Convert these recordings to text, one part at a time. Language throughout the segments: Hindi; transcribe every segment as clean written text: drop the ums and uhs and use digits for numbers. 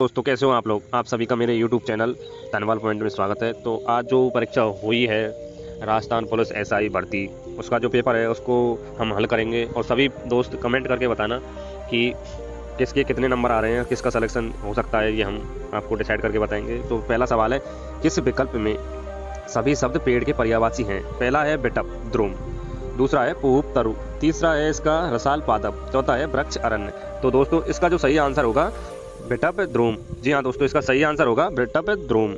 दोस्तों कैसे हो आप लोग। आप सभी का मेरे YouTube चैनल धनवाल पॉइंट में स्वागत है। तो आज जो परीक्षा हुई है राजस्थान पुलिस एसआई भर्ती, उसका जो पेपर है उसको हम हल करेंगे और सभी दोस्त कमेंट करके बताना कि किसके कितने नंबर आ रहे हैं, किसका सिलेक्शन हो सकता है, ये हम आपको डिसाइड करके बताएंगे। तो पहला सवाल है, किस विकल्प में सभी शब्द पेड़ के पर्यायवाची हैं? पहला है बिटप द्रुम, दूसरा है पूप तरु, तीसरा है इसका रसाल पादप, चौथा है वृक्ष अरण्य। तो दोस्तों इसका जो सही आंसर होगा बिटप द्रुम। जी हाँ दोस्तों, इसका सही आंसर होगा बिटप द्रुम।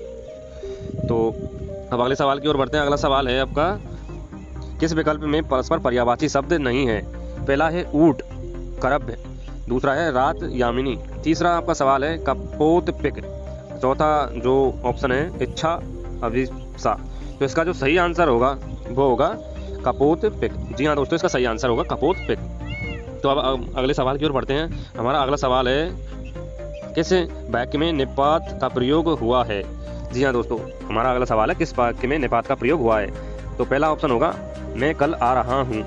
तो अब अगले सवाल की ओर बढ़ते हैं। अगला सवाल है आपका, किस विकल्प में परस्पर पर्यायवाची शब्द नहीं है? पहला है ऊट करभ्य, दूसरा है रात यामिनी, तीसरा आपका सवाल है कपोत पिक, चौथा जो ऑप्शन है इच्छा अभिप्सा। तो इसका जो सही आंसर होगा वो होगा कपोत पिक। जी हाँ दोस्तों, इसका सही आंसर होगा कपोत पिक। तो अब अगले सवाल की ओर बढ़ते हैं। हमारा अगला सवाल है, किस वाक्य में निपात का प्रयोग हुआ है? जी हाँ दोस्तों, हमारा अगला सवाल है, किस वाक्य में निपात का प्रयोग हुआ है? तो पहला ऑप्शन होगा मैं कल आ रहा हूँ,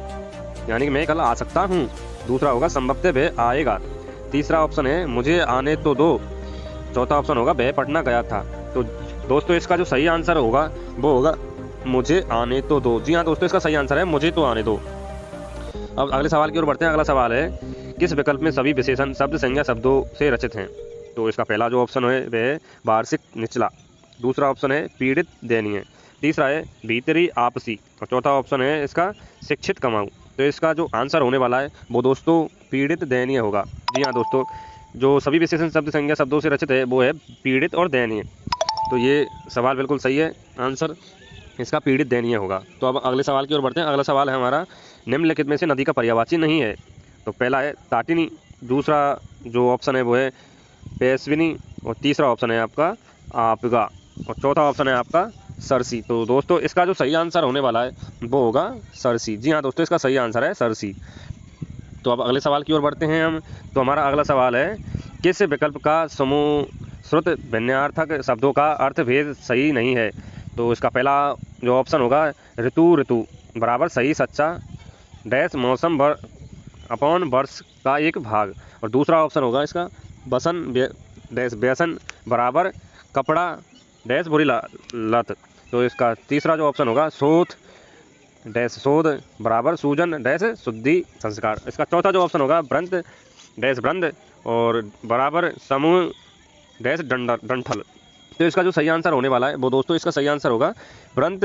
यानी कि मैं कल आ सकता हूँ। दूसरा होगा संभवतः वह आएगा। तीसरा ऑप्शन है मुझे आने तो दो। चौथा ऑप्शन होगा वह पटना गया था। तो दोस्तों इसका जो सही आंसर होगा वो होगा मुझे आने तो दो। जी हाँ दोस्तों, इसका सही आंसर है मुझे तो आने दो। अब अगले सवाल की ओर बढ़ते हैं। अगला सवाल है, किस विकल्प में सभी विशेषण शब्द संज्ञा शब्दों से रचित हैं? तो इसका पहला जो ऑप्शन है वह है वार्षिक निचला, दूसरा ऑप्शन है पीड़ित दयनीय, तीसरा है भीतरी आपसी और चौथा ऑप्शन है इसका शिक्षित कमाऊ। तो इसका जो आंसर होने वाला है वो दोस्तों पीड़ित दयनीय होगा। जी हाँ दोस्तों, जो सभी विशेषण शब्द संज्ञा शब्दों से रचित है वो है पीड़ित और दयनीय। तो ये सवाल बिल्कुल सही है, आंसर इसका पीड़ित दयनीय होगा। तो अब अगले सवाल की ओर बढ़ते हैं। अगला सवाल है हमारा, निम्नलिखित में से नदी का पर्यायवाची नहीं है? तो पहला है ताटिनी, दूसरा जो ऑप्शन है वो है पेशविनी और तीसरा ऑप्शन है आपका आपगा और चौथा ऑप्शन है आपका सरसी। तो दोस्तों इसका जो सही आंसर होने वाला है वो होगा सरसी। जी हाँ दोस्तों, इसका सही आंसर है सरसी। तो अब अगले सवाल की ओर बढ़ते हैं हम। तो हमारा अगला सवाल है, किस विकल्प का समूह श्रुत भिन्नार्थक शब्दों का अर्थ भेद सही नहीं है? तो इसका पहला जो ऑप्शन होगा ऋतु ऋतु बराबर सही सच्चा डैश मौसम अपॉन वर्ष का एक भाग, और दूसरा ऑप्शन होगा इसका बसन डैश व्यसन बराबर कपड़ा डैश बुरी लत। तो इसका तीसरा जो ऑप्शन होगा शोध डैश शोध बराबर सूजन डैश शुद्धि संस्कार। इसका चौथा जो ऑप्शन होगा व्रंत डैश व्रंद और बराबर समूह डैश डंठल। तो इसका जो सही आंसर होने वाला है वो दोस्तों इसका सही आंसर होगा व्रंत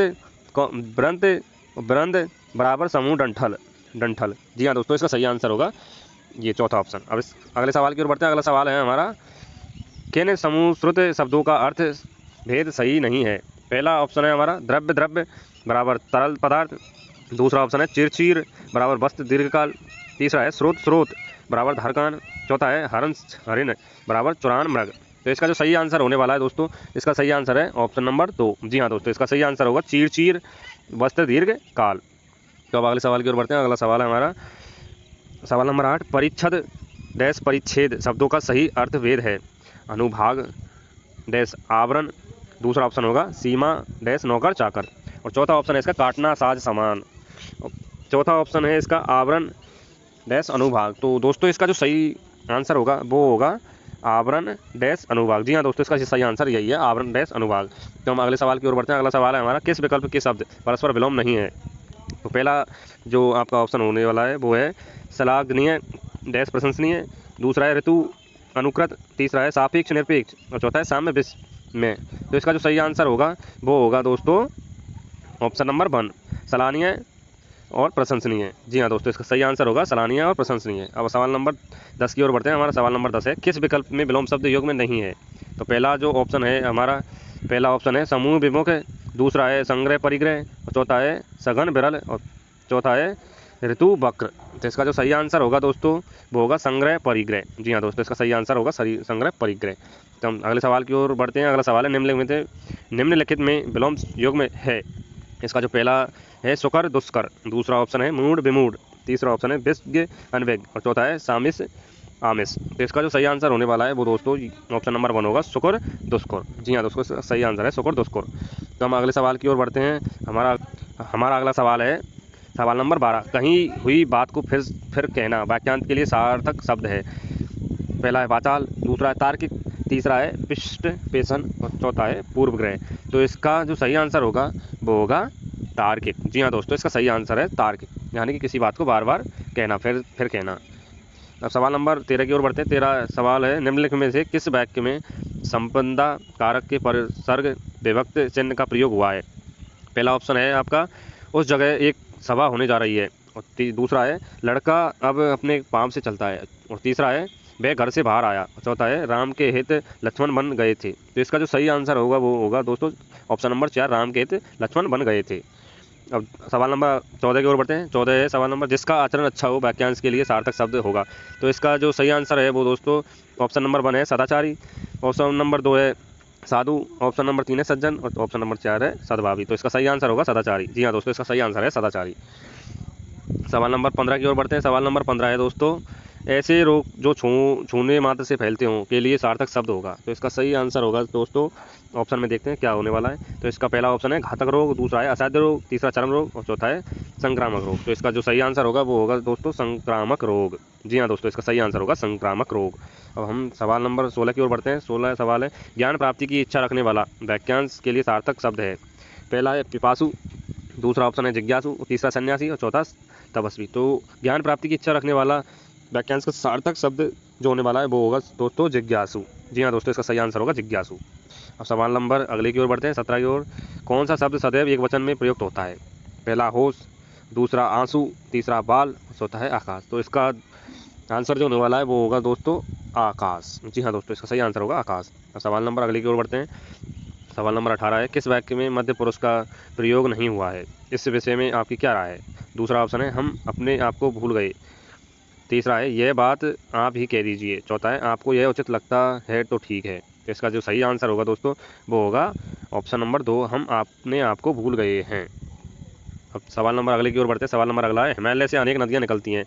व्रंत व्रंद बराबर समूह डंठल डंठल। जी हाँ दोस्तों, इसका सही आंसर होगा ये चौथा ऑप्शन। अब इस अगले सवाल की ओर बढ़ते हैं। अगला सवाल है हमारा, किन समूह श्रुत शब्दों का अर्थ भेद सही नहीं है? पहला ऑप्शन है हमारा द्रव्य द्रव्य बराबर तरल पदार्थ, दूसरा ऑप्शन है चिरचीर बराबर वस्त्र दीर्घकाल, तीसरा है स्रोत स्रोत बराबर धारकान, चौथा है हरंस हरिण बराबर चुरान मृग। तो इसका जो सही आंसर होने वाला है दोस्तों, इसका सही आंसर है ऑप्शन नंबर 2। जी हाँ दोस्तों, इसका सही आंसर होगा चीर चीर वस्त्र दीर्घ काल। तो अब अगले सवाल की ओर बढ़ते हैं। अगला सवाल है हमारा सवाल नंबर 8, परिच्छद डैश परिच्छेद शब्दों का सही अर्थ भेद है? अनुभाग डैश आवरण, दूसरा ऑप्शन होगा सीमा डैश नौकर चाकर और चौथा ऑप्शन है इसका काटना साज समान, चौथा ऑप्शन है इसका आवरण डैश अनुभाग। तो दोस्तों इसका जो सही आंसर होगा वो होगा आवरण डैश अनुभाग। जी हाँ दोस्तों, इसका सही आंसर यही है आवरण डैश अनुभाग। तो हम अगले सवाल की ओर बढ़ते हैं। अगला सवाल है हमारा, किस विकल्प के शब्द परस्पर विलोम नहीं है? तो पहला जो आपका ऑप्शन होने वाला है वो है श्लाघनीय डैश प्रशंसनीय, दूसरा है ऋतु अनुकृत, तीसरा है सापेक्ष निरपेक्ष और चौथा है साम्य विषय में। तो इसका जो सही आंसर होगा वो होगा दोस्तों ऑप्शन नंबर 1 सराहनीय और प्रशंसनीय। जी हाँ दोस्तों, इसका सही आंसर होगा सराहनीय और प्रशंसनीय। अब सवाल नंबर 10 की ओर बढ़ते हैं। हमारा सवाल नंबर 10 है, किस विकल्प में विलोम शब्द योग में नहीं है? तो पहला जो ऑप्शन है हमारा, पहला ऑप्शन है समूह विमुख, दूसरा है संग्रह परिग्रह और चौथा है सघन विरल और चौथा है ऋतु वक्र। तो इसका जो सही आंसर होगा दोस्तों वो होगा संग्रह परिग्रह। जी हाँ दोस्तों, इसका सही आंसर होगा संग्रह परिग्रह। तो हम अगले सवाल की ओर बढ़ते हैं। अगला सवाल है, निम्नलिखित में विलोम योग में है? इसका जो पहला है सुकर दुष्कर, दूसरा ऑप्शन है मूड विमूड, तीसरा ऑप्शन है विज्ञ अनविज्ञ और चौथा है सामिस आमिस। तो इसका जो सही आंसर होने वाला है वो दोस्तों ऑप्शन नंबर 1 होगा सुकर दुष्कर। जी हाँ दोस्तों, सही आंसर है सुकर दुष्कर। तो हम अगले सवाल की ओर बढ़ते हैं। हमारा अगला सवाल है सवाल नंबर 12, कहीं हुई बात को फिर कहना वाक्यांश के लिए सार्थक शब्द है? पहला है वाचाल, दूसरा है तार्किक, तीसरा है पिष्ट पेशन और चौथा है पूर्व ग्रह। तो इसका जो सही आंसर होगा वो होगा तार्किक। जी हाँ दोस्तों, इसका सही आंसर है तार्किक, यानी कि किसी बात को बार बार कहना, फिर कहना। अब सवाल नंबर 13 की ओर बढ़ते हैं। 13 सवाल है, निम्नलिखित में से किस वाक्य में संपदा कारक के परसर्ग विभक्त चिन्ह का प्रयोग हुआ है? पहला ऑप्शन है आपका, उस जगह एक सभा होने जा रही है। और दूसरा है, लड़का अब अपने पाँव से चलता है। और तीसरा है, वह घर से बाहर आया। और चौथा है, राम के हित लक्ष्मण बन गए थे। तो इसका जो सही आंसर होगा वो होगा दोस्तों ऑप्शन नंबर 4, राम के हित लक्ष्मण बन गए थे। अब सवाल नंबर 14 की ओर बढ़ते हैं। 14 है सवाल नंबर, जिसका आचरण अच्छा हो वाक्यांश के लिए सार्थक शब्द होगा। तो इसका जो सही आंसर है वो दोस्तों ऑप्शन नंबर 1 है सदाचारी, ऑप्शन नंबर 2 है साधु, ऑप्शन नंबर 3 है सज्जन और ऑप्शन नंबर 4 है सद्भावी। तो इसका सही आंसर होगा सदाचारी। जी हाँ दोस्तों, इसका सही आंसर है सदाचारी। सवाल नंबर 15 की ओर बढ़ते हैं। सवाल नंबर 15 है दोस्तों, ऐसे रोग जो छूने मात्र से फैलते हों के लिए सार्थक शब्द होगा। तो इसका सही आंसर होगा दोस्तों, ऑप्शन में देखते हैं क्या होने वाला है। तो इसका पहला ऑप्शन है घातक रोग, दूसरा है असाध्य रोग, तीसरा चर्म रोग और चौथा है संक्रामक रोग। तो इसका जो सही आंसर होगा वो होगा दोस्तों संक्रामक रोग। जी हाँ दोस्तों, इसका सही आंसर होगा संक्रामक रोग। अब हम सवाल नंबर 16 की ओर बढ़ते हैं। 16 सवाल है, ज्ञान प्राप्ति की इच्छा रखने वाला वाक्यांश के लिए सार्थक शब्द है। पहला है पिपासु, दूसरा ऑप्शन है जिज्ञासु, तीसरा सन्यासी और चौथा तपस्वी। तो ज्ञान प्राप्ति की इच्छा रखने वाला वाक्यांश का सार्थक शब्द जो होने वाला है वो होगा दोस्तों जिज्ञासु। जी हाँ दोस्तों, इसका सही आंसर होगा जिज्ञासु। अब सवाल नंबर अगले की ओर बढ़ते हैं। 17 की ओर, कौन सा शब्द सदैव एक वचन में प्रयुक्त होता है? पहला होश, दूसरा आंसू, तीसरा बाल, चौथा है आकाश। तो इसका आंसर जो होने वाला है वो होगा दोस्तों आकाश। जी हाँ दोस्तों, इसका सही आंसर होगा आकाश। अब सवाल नंबर अगले की ओर बढ़ते हैं। सवाल नंबर 18 है, किस वाक्य में मध्य पुरुष का प्रयोग नहीं हुआ है? इस विषय में आपकी क्या राय है? दूसरा ऑप्शन है, हम अपने आप को भूल गए। तीसरा है, यह बात आप ही कह दीजिए। चौथा है, आपको यह उचित लगता है तो ठीक है। तो इसका जो सही आंसर होगा दोस्तों वो होगा ऑप्शन नंबर 2, हम अपने आप को भूल गए हैं। अब सवाल नंबर अगले की ओर बढ़ते हैं। सवाल नंबर अगला है, हिमालय से अनेक नदियाँ निकलती हैं।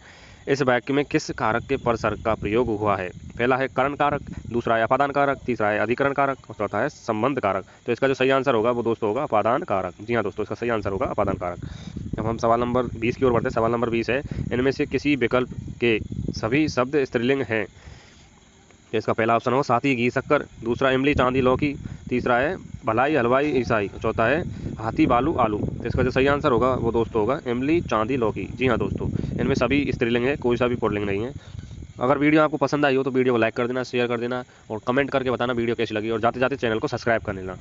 इस वाक्य में किस कारक के परसर्ग का प्रयोग हुआ है? पहला है करण कारक, दूसरा है अपादान कारक, तीसरा है अधिकरण कारक और चौथा है संबंध कारक। तो इसका जो सही आंसर होगा वो दोस्तों होगा अपादान कारक। जी हाँ दोस्तों, इसका सही आंसर होगा अपादान कारक। अब हम सवाल नंबर 20 की ओर बढ़ते हैं। सवाल नंबर 20 है, इनमें से किसी विकल्प के सभी शब्द स्त्रीलिंग हैं। तो इसका पहला ऑप्शन होगा साथी घी शक्कर, दूसरा इमली चांदी लौकी, तीसरा है भलाई हलवाई ईसाई, चौथा है हाथी बालू आलू। तो इसका जो सही आंसर होगा वो दोस्तों होगा इमली चांदी लौकी। जी हाँ दोस्तों, इनमें सभी स्त्रीलिंग है, कोई सा भी पुल्लिंग नहीं है। अगर वीडियो आपको पसंद आई हो तो वीडियो को लाइक कर देना, शेयर कर देना और कमेंट करके बताना वीडियो कैसी लगी, और जाते जाते चैनल को सब्सक्राइब कर लेना।